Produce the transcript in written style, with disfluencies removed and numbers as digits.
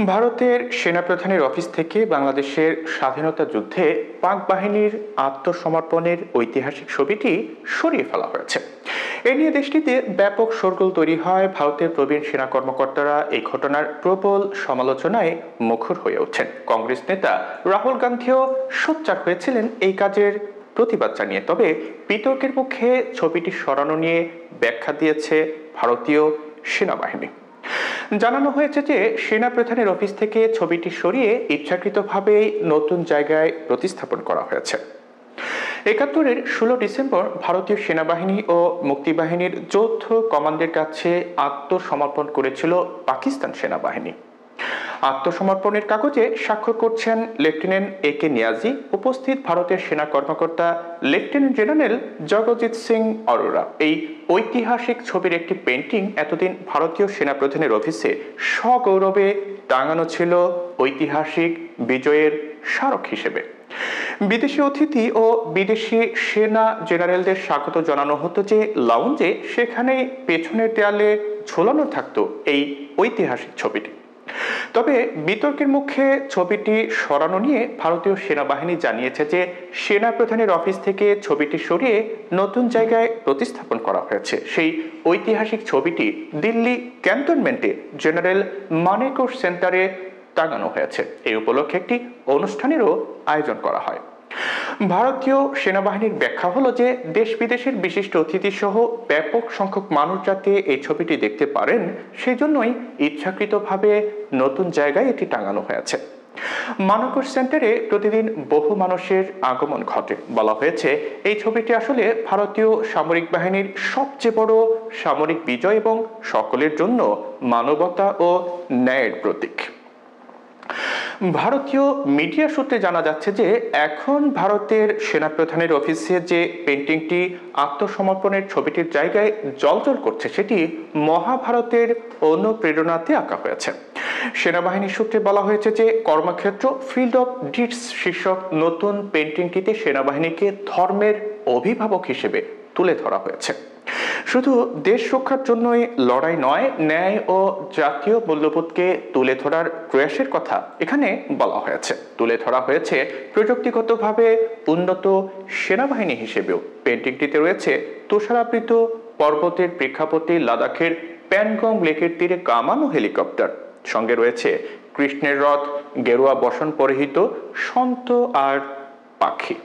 ভারতের সেনাপ্রধানের অফিস থেকে বাংলাদেশের স্বাধীনতা যুদ্ধে পাক বাহিনীর আত্মসমর্পণের ঐতিহাসিক ছবিটি সরিয়ে ফেলা হয়েছে। এ নিয়ে দেশটিতে ব্যাপক শোরগোল তৈরি হয়। ভারতের প্রবীণ সেনা কর্মকর্তারা এই ঘটনার প্রবল সমালোচনায় মুখর হয়ে ওঠেন। কংগ্রেস নেতা রাহুল গান্ধীও সোচ্চার হয়েছিলেন এই কাজের প্রতিবাদ জানিয়ে। তবে বিতর্কের মুখে ছবিটি সরানো নিয়ে ব্যাখ্যা দিয়েছে ভারতীয় সেনাবাহিনী। জানানো হয়েছে যে সেনা প্রধানের অফিস থেকে ছবিটি সরিয়ে ইচ্ছাকৃতভাবেই নতুন জায়গায় প্রতিস্থাপন করা হয়েছে। ৭১-এর ১৬ ডিসেম্বর ভারতীয় সেনাবাহিনী ও মুক্তিবাহিনীর যৌথ কমান্ডের কাছে আত্মসমর্পণ করেছিল পাকিস্তান সেনাবাহিনী। আত্মসমর্পণের কাগজে স্বাক্ষর করছেন লেফটেন্যান্ট এ কে নিয়াজি, উপস্থিত ভারতের সেনা কর্মকর্তা লেফটেন্যান্ট জেনারেল জগজিৎ সিং অরোরা। এই ঐতিহাসিক ছবির একটি পেন্টিং এতদিন ভারতীয় সেনাপ্রধানের অফিসে সগৌরবে টাঙানো ছিল ঐতিহাসিক বিজয়ের স্মারক হিসেবে। বিদেশি অতিথি ও বিদেশি সেনা জেনারেলদের স্বাগত জানানো হতো যে লাউঞ্জে, সেখানে পেছনের দেয়ালে ঝোলানো থাকতো এই ঐতিহাসিক ছবিটি। তবে বিতর্কের মুখে ছবিটি সরানো নিয়ে ভারতীয় সেনাবাহিনী জানিয়েছে যে সেনা প্রধানের অফিস থেকে ছবিটি সরিয়ে নতুন জায়গায় প্রতিস্থাপন করা হয়েছে। সেই ঐতিহাসিক ছবিটি দিল্লি ক্যান্টনমেন্টে জেনারেল মানেকশ সেন্টারে টাঙানো হয়েছে। এই উপলক্ষে একটি অনুষ্ঠানেরও আয়োজন করা হয়। ভারতীয় সেনাবাহিনীর ব্যাখ্যা হলো যে দেশ বিদেশের বিশিষ্ট অতিথি সহ ব্যাপক সংখ্যক মানুষ যাতে এই ছবিটি দেখতে পারেন, সেই জন্যই ইচ্ছাকৃতভাবে নতুন জায়গায় এটি টাঙানো হয়েছে। মানেকশ সেন্টারে প্রতিদিন বহু মানুষের আগমন ঘটে। বলা হয়েছে এই ছবিটি আসলে ভারতীয় সামরিক বাহিনীর সবচেয়ে বড় সামরিক বিজয় এবং সকলের জন্য মানবতা ও ন্যায়ের প্রতীক। ভারতীয় মিডিয়া সূত্রে জানা যাচ্ছে যে এখন ভারতের সেনাপ্রধানের অফিসে যে পেন্টিংটি আত্মসমর্পণের ছবিটির জায়গায় জ্বলজ্বল করছে, সেটি মহাভারতের অনুপ্রেরণাতে আঁকা হয়েছে। সেনাবাহিনীর সূত্রে বলা হয়েছে যে কর্মক্ষেত্র ফিল্ড অফ ডিডস শীর্ষক নতুন পেন্টিংটিতে সেনাবাহিনীকে ধর্মের অভিভাবক হিসেবে তুলে ধরা হয়েছে। শুধু দেশ রক্ষার জন্যই লড়াই নয়, ন্যায় ও জাতীয় মূল্যবোধকে তুলে ধরার প্রয়াসের কথা এখানে বলা হয়েছে। তুলে ধরা হয়েছে প্রযুক্তিগতভাবে উন্নত সেনাবাহিনী হিসেবেও। পেন্টিংটিতে রয়েছে তুষারাবৃত পর্বতের প্রেক্ষাপটে লাদাখের প্যানগং লেকের তীরে কামানো হেলিকপ্টার, সঙ্গে রয়েছে কৃষ্ণের রথ, গেরুয়া বসন পরিহিত সন্ত আর পাখি।